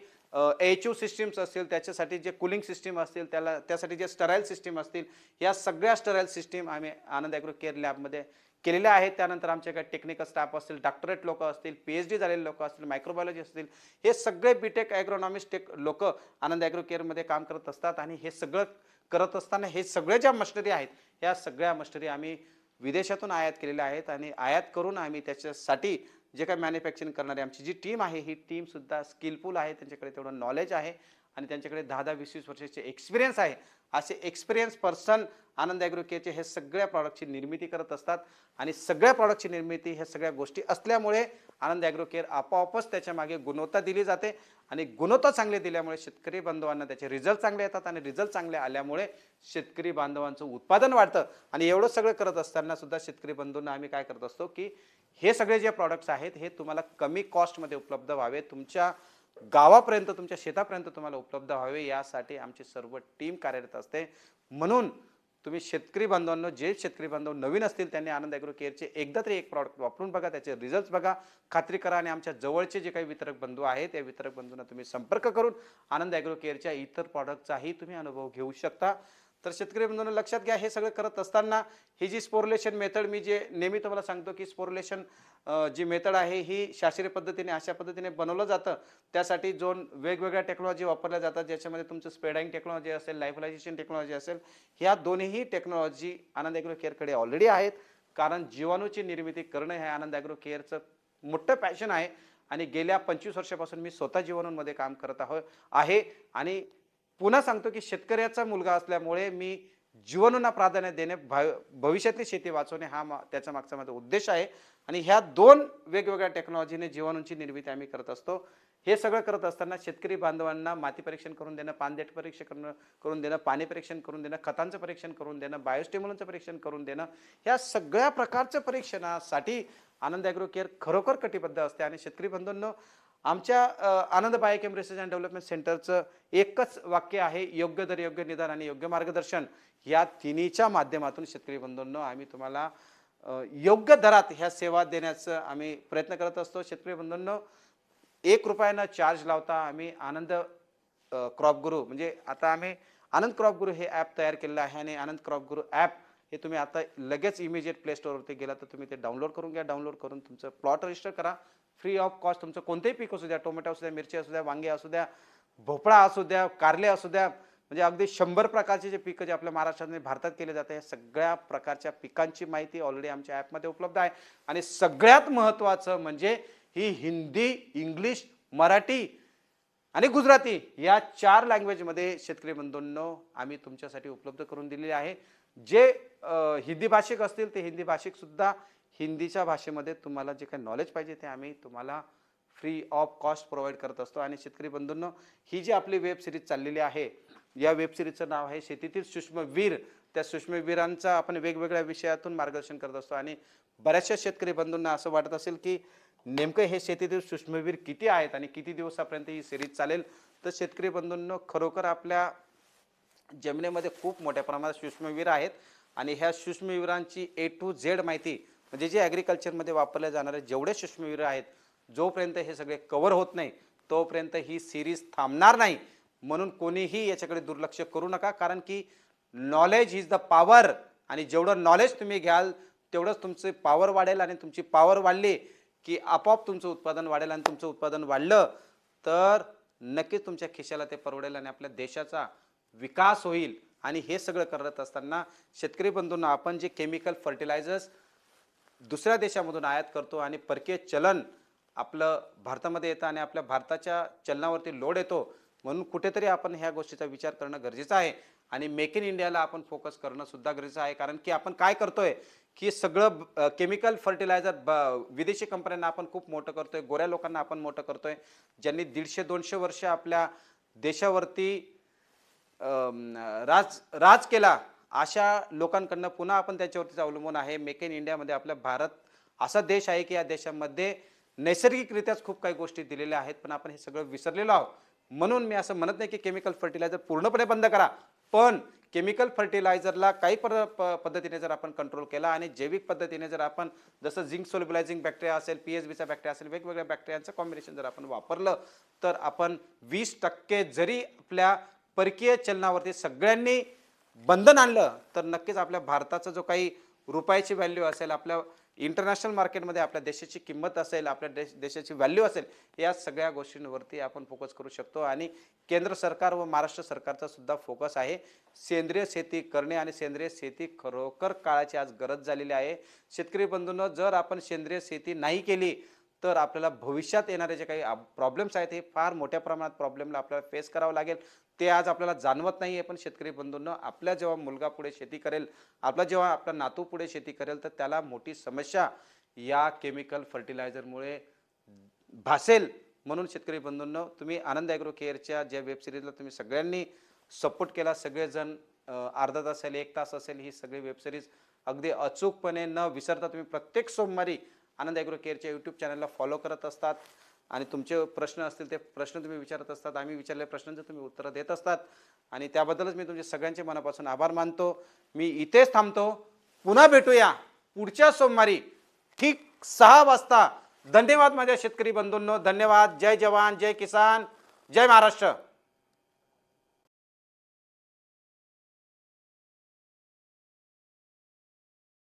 HU सिस्टीम्स असतील, त्याच्यासाठी जे कूलिंग सिस्टीम असतील, त्यासाठी जे स्टराईल सिस्टीम असतील, या सगळ्या स्टराईल सिस्टीम आम्ही आनंद ॲग्रो केअर लॅबमध्ये केलेल्या आहेत. त्यानंतर आमच्याकडे टेक्निकल स्टाफ असतील, डॉक्टरेट लोक असतील, PhD झालेले लोक असतील, मायक्रोबायोलॉजी असतील, हे सगळे बीटेक ॲग्रोनॉमिस्ट लोक आनंद ॲग्रो केअरमध्ये काम करत असतात. आणि हे सगळं करत असताना हे सगळे ज्या मशिनरी आहेत, या सगळ्या मशिनरी आम्ही विदेशातून आयात केलेल्या आहेत आणि आयात करून आम्ही त्याच्यासाठी जे काही मॅन्युफॅक्चरिंग करणारी आमची जी टीम आहे, ही टीमसुद्धा स्किलफुल आहे. त्यांच्याकडे तेवढं नॉलेज आहे आणि त्यांच्याकडे 10-10, 20-20 वर्षाचे एक्सपिरियन्स आहे. असे एक्सपिरियन्स पर्सन आनंद ॲग्रो केअरचे हे सगळ्या प्रॉडक्टची निर्मिती करत असतात. आणि सगळ्या प्रॉडक्टची निर्मिती ह्या सगळ्या गोष्टी असल्यामुळे आनंद ॲग्रो केअर आपोआपच त्याच्या मागे गुणवत्ता दिली जाते आणि गुणवत्ता चांगली दिल्यामुळे शेतकरी बांधवांना त्याचे रिझल्ट चांगले येतात आणि रिझल्ट चांगले आल्यामुळे शेतकरी बांधवांचं उत्पादन वाढतं. आणि एवढं सगळं करत असताना सुद्धा शेतकरी बंधूंना आम्ही काय करत असतो की हे सगळे जे प्रॉडक्ट्स आहेत हे तुम्हाला कमी कॉस्टमध्ये उपलब्ध व्हावे, तुमच्या गावापर्यंत तुमच्या शेतापर्यंत तुम्हाला उपलब्ध व्हावे यासाठी आमची सर्व टीम कार्यरत असते. म्हणून तुम्ही शेतकरी बांधवांनो, जे शेतकरी बांधव नवीन असतील त्यांनी आनंद ॲग्रो केअरचे एकदा तरी एक प्रॉडक्ट वापरून बघा, त्याचे रिझल्ट्स बघा, खात्री करा आणि आमच्या जवळचे जे काही वितरक बंधू आहेत त्या वितरक बंधूंना तुम्ही संपर्क करून आनंद ॲग्रो केअरच्या इतर प्रॉडक्टचाही तुम्ही अनुभव घेऊ शकता. तर शेतकरी बंधूंनो लक्षात घ्या, हे सगळं करत असताना ही जी स्पोरुलेशन मेथड मी जे नेहमी तुम्हाला सांगतो की स्पोरुलेशन जी मेथड आहे ही शास्त्रीय पद्धतीने अशा पद्धतीने बनवलं जातं. त्यासाठी वेगवेगळ्या टेक्नॉलॉजी वापरल्या जातात, ज्याच्यामध्ये तुमचं स्प्रेडाईंग टेक्नॉलॉजी असेल, लायफलायझेशन टेक्नॉलॉजी असेल, ह्या दोन्हीही टेक्नॉलॉजी आनंद ॲग्रो केअरकडे ऑलरेडी आहेत. कारण जीवाणूची निर्मिती करणं हे आनंद ॲग्रो केअरचं मोठं पॅशन आहे आणि गेल्या 25 वर्षापासून मी स्वतः जीवाणूंमध्ये काम करत आहे. आणि पुन्हा सांगतो की शेतकऱ्याचा मुलगा असल्यामुळे मी जीवाणूंना प्राधान्य देणे, भविष्यातली शेती वाचवणे हा त्याचा मागचा माझा उद्देश आहे. आणि ह्या दोन वेगवेगळ्या टेक्नॉलॉजीने जीवाणूंची निर्मिती आम्ही करत असतो. हे सगळं करत असताना शेतकरी बांधवांना माती परीक्षण करून देणं, पानदेठ परीक्षण करून देणं, पाणी परीक्षण करून देणं, खतांचं परीक्षण करून देणं, बायोस्टिम्युलंटचं परीक्षण करून देणं, ह्या सगळ्या प्रकारच्या परीक्षणासाठी आनंद ॲग्रो केअर खरोखर कटिबद्ध असते. आणि शेतकरी बंधूंनो, आमच्या आनंद बायोकेम रिसर्च अँड डेव्हलपमेंट सेंटरचं एकच वाक्य आहे, योग्य दर, योग्य निदान आणि योग्य मार्गदर्शन. या तिन्हीच्या माध्यमातून शेतकरी बंधूंनो आम्ही तुम्हाला योग्य दरात ह्या सेवा देण्याचं आम्ही प्रयत्न करत असतो. शेतकरी बंधूंनो, 1 रुपयानं चार्ज लावता आम्ही आनंद क्रॉप गुरु, म्हणजे आता आम्ही आनंद क्रॉप गुरु हे ॲप तयार केलेलं आहे. आणि आनंद क्रॉप गुरु ॲप हे तुम्ही आता लगेच इमिजिएट प्ले स्टोअरवरती गेला तर तुम्ही ते डाउनलोड करून घ्या. डाउनलोड करून तुमचं प्लॉट रजिस्टर करा. फ्री ऑफ कॉस्ट तुमचं कोणतेही पीक असू द्या, टोमॅटो असू द्या, मिरची असू द्या, वांगे असू द्या, भोपळा असू द्या, कारले असू द्या, म्हणजे अगदी 100 प्रकारचे जे पिकं जे आपल्या महाराष्ट्रात आणि भारतात केले जाते, या सगळ्या प्रकारच्या पिकांची माहिती ऑलरेडी आमच्या ॲपमध्ये उपलब्ध आहे. आणि सगळ्यात महत्त्वाचं म्हणजे ही हिंदी, इंग्लिश, मराठी आणि गुजराती या 4 लँग्वेजमध्ये शेतकरी बंधूंनो आम्ही तुमच्यासाठी उपलब्ध करून दिलेले आहे. जे हिंदी भाषिक असतील ते हिंदी भाषिक सुद्धा हिंदीच्या भाषेमध्ये तुम्हाला जे काही नॉलेज पाहिजे ते आम्ही तुम्हाला फ्री ऑफ कॉस्ट प्रोव्हाइड करत असतो. आणि शेतकरी बंधूंनो, ही जी आपली वेब सिरीज चाललेली आहे, या वेब सिरीजचं नाव आहे शेतीतील सूक्ष्मवीर. त्या सूक्ष्मवीरांचा आपण वेगवेगळ्या विषयातून मार्गदर्शन करत असतो. आणि बऱ्याचशा शेतकरी बंधूंना असं वाटत असेल की नेमकं हे शेतीतील सूक्ष्मवीर किती आहेत आणि किती दिवसापर्यंत ही सिरीज चालेल. तर शेतकरी बंधूंनो, खरोखर आपल्या जमिनीमध्ये खूप मोठ्या प्रमाणात सूक्ष्मवीर आहेत. आणि ह्या सूक्ष्मवीरांची A to Z माहिती, म्हणजे जे ॲग्रिकल्चरमध्ये वापरले जाणारे जेवढे सूक्ष्मवीर आहेत, जोपर्यंत हे सगळे कव्हर होत नाही तोपर्यंत ही सिरीज थांबणार नाही. म्हणून कोणीही याच्याकडे दुर्लक्ष करू नका, कारण की नॉलेज इज द पॉवर. आणि जेवढं नॉलेज तुम्ही घ्याल तेवढंच तुमची पॉवर वाढेल. आणि तुमची पॉवर वाढली की आपोआप तुमचं उत्पादन वाढेल. आणि तुमचं उत्पादन वाढलं तर नक्कीच तुमच्या खिशाला ते परवडेल आणि आपल्या देशाचा विकास होईल. आणि हे सगळं करत असताना शेतकरी बंधूंना, आपण जे केमिकल फर्टिलायझर्स दुसऱ्या देशामधून आयात करतो आणि परकीय चलन आपलं भारतामध्ये येतं आणि आपल्या भारताच्या चलनावरती लोड येतो, म्हणून कुठेतरी आपण ह्या गोष्टीचा विचार करणं गरजेचं आहे. आणि मेक इन इंडियाला आपण फोकस करणं सुद्धा गरजेचं आहे. कारण की आपण काय करतोय की सगळं केमिकल फर्टिलायझर विदेशी कंपन्यांना आपण खूप मोठं करतोय, गोऱ्या लोकांना आपण मोठं करतोय, ज्यांनी 150-200 वर्ष आपल्या देशावरती राज केला, अशा लोकांकडनं पुन्हा आपण त्याच्यावरतीच अवलंबून आहे. मेक इन इंडियामध्ये आपला भारत असा देश आहे की या देशामध्ये नैसर्गिकरित्याच खूप काही गोष्टी दिलेल्या आहेत, पण आपण हे सगळं विसरलेलो आहोत. म्हणून मी असं म्हणत नाही की केमिकल फर्टिलायझर पूर्णपणे बंद करा, पण केमिकल फर्टिलायझरला काही पद्धतीने जर आपण कंट्रोल केला आणि जैविक पद्धतीने जर आपण, जसं झिंक सोल्युबलायझिंग बॅक्टेरिया असेल, PSBचा बॅक्टेरिया असेल, वेगवेगळ्या बॅक्टेरियांचं कॉम्बिनेशन जर आपण वापरलं तर आपण 20% जरी आपल्या परकीय चलनावरती सगळ्यांनी बंधन आणलं तर नक्कीच आपल्या भारताचा जो काही रुपयाची व्हॅल्यू असेल, आपल्या इंटरनॅशनल मार्केटमध्ये आपल्या देशाची किंमत असेल, आपल्या देशाची व्हॅल्यू असेल, या सगळ्या गोष्टींवरती आपण फोकस करू शकतो. आणि केंद्र सरकार व महाराष्ट्र सरकारचा सुद्धा फोकस आहे सेंद्रिय शेती करणे. आणि सेंद्रिय शेती खरोखर काळाची आज गरज झालेली आहे. शेतकरी बंधूंनो, जर आपण सेंद्रिय शेती नाही केली तर आपल्याला भविष्यात येणारे जे काही प्रॉब्लेम्स आहेत, हे फार मोठ्या प्रमाणात प्रॉब्लेमला आपल्याला फेस करावं लागेल. ते आज आपल्याला जाणवत नाही आहे, पण शेतकरी बंधूंनो, आपल्या जेव्हा मुलगा पुढे शेती करेल, जेव्हा आपला नातू पुढे शेती करेल, तर त्याला मोठी समस्या या केमिकल फर्टिलायझरमुळे भासेल. म्हणून शेतकरी बंधूंनो, तुम्ही आनंद ॲग्रो केअरच्या ज्या वेब सिरीजला तुम्ही सगळ्यांनी सपोर्ट केला, सगळेजण अर्धा तास असेल, 1 तास असेल, ही सगळी वेब सिरीज अगदी अचूकपणे न विसरता तुम्ही प्रत्येक सोमवारी आनंद ॲग्रो केअरच्या यूट्यूब चॅनलला फॉलो करत असतात. आणि तुमचे प्रश्न असतील ते प्रश्न तुम्ही विचारत असतात, आम्ही विचारलेल्या प्रश्नांचं तुम्ही उत्तरं देत असतात आणि त्याबद्दलच मी तुमचे सगळ्यांचे मनापासून आभार मानतो. मी इथेच थांबतो. पुन्हा भेटूया पुढच्या सोमवारी ठीक 6 वाजता. धन्यवाद माझ्या शेतकरी बंधूंनो. धन्यवाद. जय जवान, जय किसान, जय महाराष्ट्र.